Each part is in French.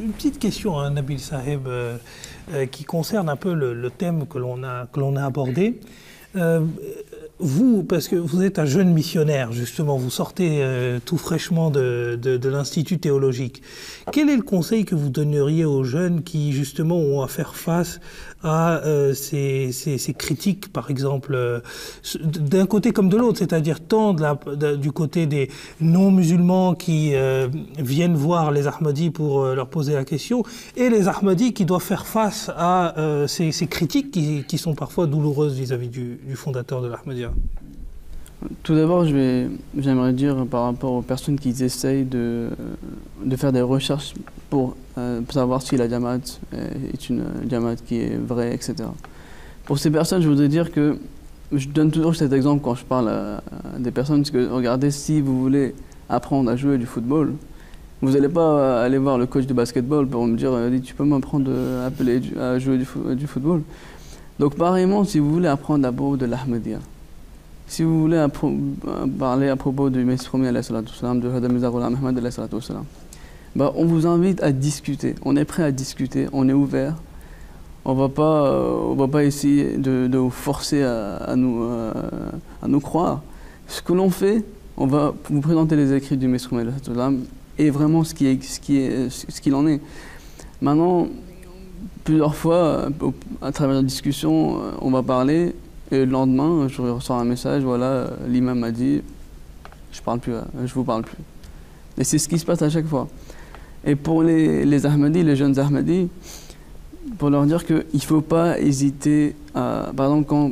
Une petite question, hein, Nabil Saheb, qui concerne un peu le thème que l'on a abordé. Vous, parce que vous êtes un jeune missionnaire, justement, vous sortez tout fraîchement de l'Institut théologique. Quel est le conseil que vous donneriez aux jeunes qui, justement, ont à faire face à ces critiques, par exemple, d'un côté comme de l'autre, c'est-à-dire tant du côté des non-musulmans qui viennent voir les Ahmadis pour leur poser la question, et les Ahmadis qui doivent faire face à ces critiques qui sont parfois douloureuses vis-à-vis du fondateur de l'Ahmadiyya? Tout d'abord, j'aimerais dire par rapport aux personnes qui essayent de faire des recherches pour savoir si la Jamaat est une Jamaat qui est vraie, etc. Pour ces personnes, je voudrais dire que je donne toujours cet exemple quand je parle à des personnes, parce que regardez, si vous voulez apprendre à jouer du football, vous n'allez pas aller voir le coach de basketball pour me dire tu peux m'apprendre à jouer du football. Donc pareillement, si vous voulez apprendre à propos de l'Ahmadiyya, si vous voulez parler à propos du Messie premier, de Hadam Mirza Ghulam Ahmad, on vous invite à discuter. On est prêt à discuter, on est ouvert. On va pas essayer de vous forcer à nous croire. Ce que l'on fait, on va vous présenter les écrits du Messie premier et vraiment ce qu'il en est. Maintenant, plusieurs fois, à travers la discussion, on va parler. Et le lendemain, je reçois un message, voilà, l'imam m'a dit, je vous parle plus. Et c'est ce qui se passe à chaque fois. Et pour les Ahmadis, les jeunes Ahmadis, pour leur dire qu'il ne faut pas hésiter à, par exemple, quand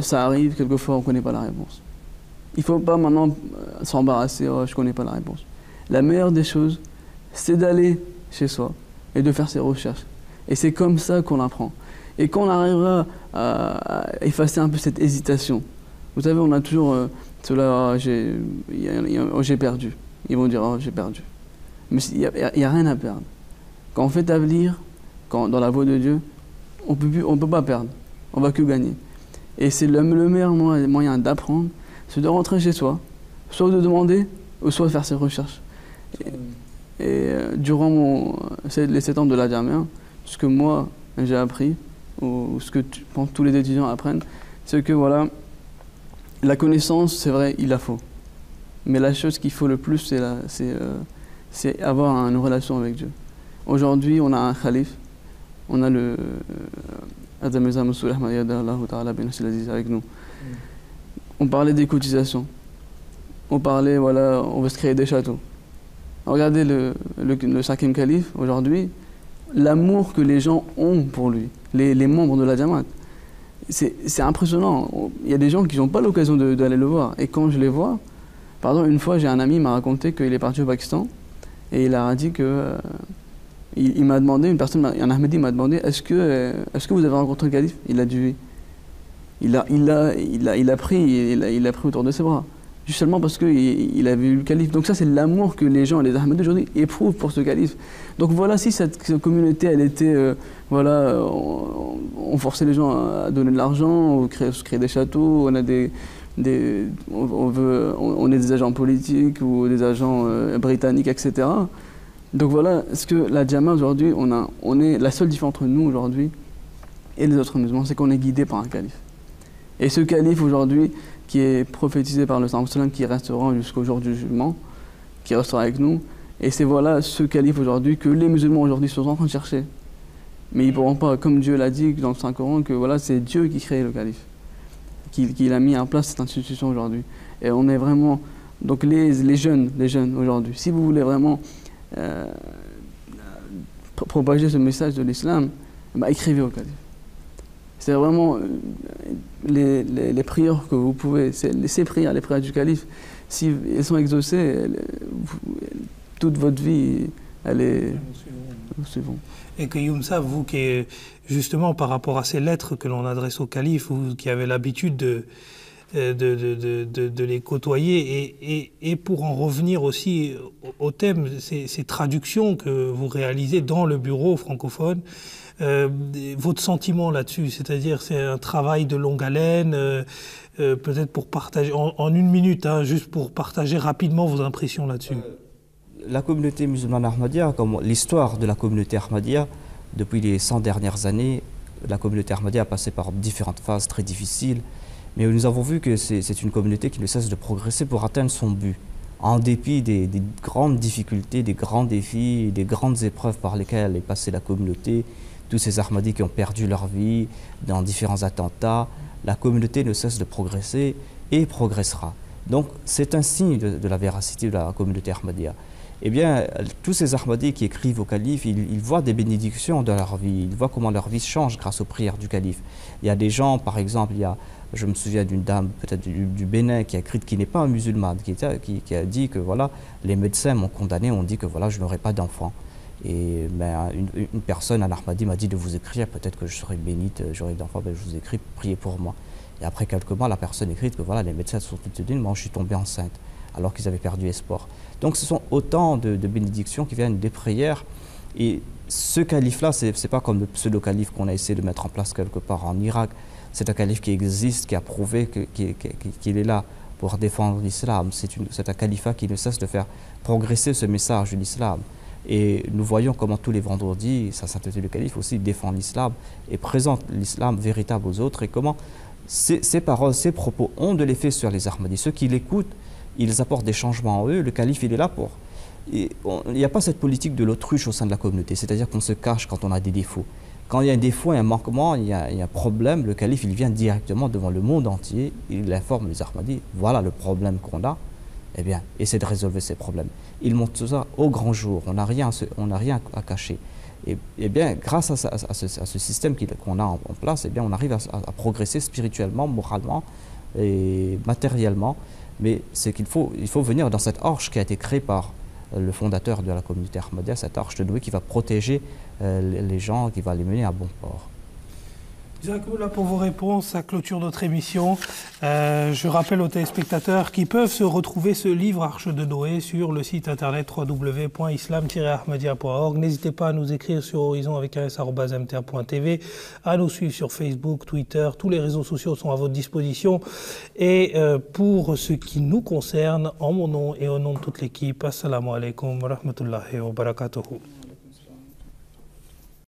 ça arrive, quelquefois on ne connaît pas la réponse. Il ne faut pas maintenant s'embarrasser, oh, je ne connais pas la réponse. La meilleure des choses, c'est d'aller chez soi et de faire ses recherches. Et c'est comme ça qu'on apprend. Et quand on arrivera à effacer un peu cette hésitation, vous savez, on a toujours cela, j'ai perdu. Ils vont dire, oh, j'ai perdu. Mais il n'y a rien à perdre. Quand on fait tablir, dans la voie de Dieu, on peut pas perdre. On va que gagner. Et c'est le meilleur moyen d'apprendre, c'est de rentrer chez soi, soit de demander, ou soit de faire ses recherches. Et durant les 7 ans de la Jamia, ce que moi j'ai appris, ou ce que tous les étudiants apprennent, c'est que voilà, la connaissance, c'est vrai, il la faut. Mais la chose qu'il faut le plus, c'est avoir une relation avec Dieu. Aujourd'hui, on a un calife, on a le Hadam Mirza Masroor Ahmad avec nous. On parlait des cotisations. On parlait, voilà, on veut se créer des châteaux. Regardez le 5e calife, aujourd'hui, l'amour que les gens ont pour lui, les membres de la Jamaat. C'est impressionnant. Il y a des gens qui n'ont pas l'occasion d'aller le voir. Et quand je les vois, pardon, une fois, j'ai un ami qui m'a raconté qu'il est parti au Pakistan et il a dit que... il m'a demandé, un Ahmadi m'a demandé, est-ce que vous avez rencontré le calife? Il a dit oui. Il a pris autour de ses bras. Juste seulement parce qu'il avait eu le calife. Donc ça, c'est l'amour que les gens, les Ahmadis aujourd'hui, éprouvent pour ce calife. Donc voilà, si cette communauté, elle était, voilà, on forçait les gens à donner de l'argent, on créer des châteaux, on a on est des agents politiques ou des agents britanniques, etc. Donc voilà, ce que la Jama aujourd'hui, on est la seule différence entre nous aujourd'hui et les autres musulmans, c'est qu'on est guidé par un calife. Et ce calife aujourd'hui, qui est prophétisé par le Saint-Sallam, qui restera jusqu'au jour du jugement, qui restera avec nous. Et c'est voilà ce calife aujourd'hui que les musulmans aujourd'hui sont en train de chercher. Mais ils ne pourront pas, comme Dieu l'a dit dans le Saint-Coran, que voilà, c'est Dieu qui crée le calife, qui a mis en place cette institution aujourd'hui. Et on est vraiment... Donc les jeunes aujourd'hui, si vous voulez vraiment propager ce message de l'islam, écrivez au calife. C'est vraiment les prières que vous pouvez, ces prières, les prières du calife, si elles sont exaucées, toute votre vie, elle est... Bon. Et que Youmsa, vous qui, justement, par rapport à ces lettres que l'on adresse au calife, vous qui avez l'habitude de les côtoyer, et pour en revenir aussi au thème, ces traductions que vous réalisez dans le bureau francophone, votre sentiment là-dessus, c'est-à-dire c'est un travail de longue haleine, peut-être pour partager, en 1 minute, hein, juste pour partager rapidement vos impressions là-dessus. la communauté musulmane Ahmadiyya, comme l'histoire de la communauté Ahmadiyya, depuis les 100 dernières années, la communauté Ahmadiyya a passé par différentes phases très difficiles, mais nous avons vu que c'est une communauté qui ne cesse de progresser pour atteindre son but, en dépit des grandes difficultés, des grands défis, des grandes épreuves par lesquelles est passée la communauté, tous ces Ahmadis qui ont perdu leur vie dans différents attentats. La communauté ne cesse de progresser et progressera. Donc c'est un signe de la véracité de la communauté Ahmadiyya. Eh bien, tous ces Ahmadis qui écrivent au calife, ils voient des bénédictions dans leur vie, ils voient comment leur vie change grâce aux prières du calife. Il y a des gens, par exemple, je me souviens d'une dame peut-être du Bénin qui a écrit, qui n'est pas un musulman, qui a dit que voilà, les médecins m'ont condamné, ont dit que voilà, je n'aurai pas d'enfant. Et ben, une personne, un Ahmadi, m'a dit de vous écrire, peut-être que je serai bénite, j'aurai d'enfants, ben, je vous écris, priez pour moi. Et après quelques mois, la personne écrit que voilà, les médecins sont tous dit, moi je suis tombée enceinte, alors qu'ils avaient perdu espoir. Donc ce sont autant de bénédictions qui viennent des prières. Et ce calife-là, ce n'est pas comme le pseudo-calife qu'on a essayé de mettre en place quelque part en Irak. C'est un calife qui existe, qui a prouvé qu'il est là pour défendre l'islam. C'est un califat qui ne cesse de faire progresser ce message de l'islam. Et nous voyons comment tous les vendredis, sa sainteté le calife aussi défend l'islam et présente l'islam véritable aux autres, et comment ces paroles, ces propos ont de l'effet sur les Ahmadis. Ceux qui l'écoutent, ils apportent des changements en eux. Le calife, il est là pour... Il n'y a pas cette politique de l'autruche au sein de la communauté, c'est-à-dire qu'on se cache quand on a des défauts. Quand il y a un défaut, un manquement, il y a un problème, le calife, il vient directement devant le monde entier, il informe les Ahmadis, voilà le problème qu'on a, eh bien, essaie de résolver ces problèmes. Il montre ça au grand jour, on n'a rien à cacher. Et bien, grâce à ce système qu'on a en place, eh bien, on arrive à progresser spirituellement, moralement et matériellement. Mais c'est qu'il faut venir dans cette arche qui a été créée par le fondateur de la communauté Ahmadiyya, cette arche de Noé qui va protéger les gens, qui va les mener à bon port. Là pour vos réponses, ça clôture notre émission. Je rappelle aux téléspectateurs qu'ils peuvent se retrouver ce livre Arche de Noé sur le site internet www.islam-ahmadiyya.org. N'hésitez pas à nous écrire sur horizon avec s@mter.tv, à nous suivre sur Facebook, Twitter, tous les réseaux sociaux sont à votre disposition. Et pour ce qui nous concerne, en mon nom et au nom de toute l'équipe, assalamu alaikum wa rahmatullahi wa barakatuhu.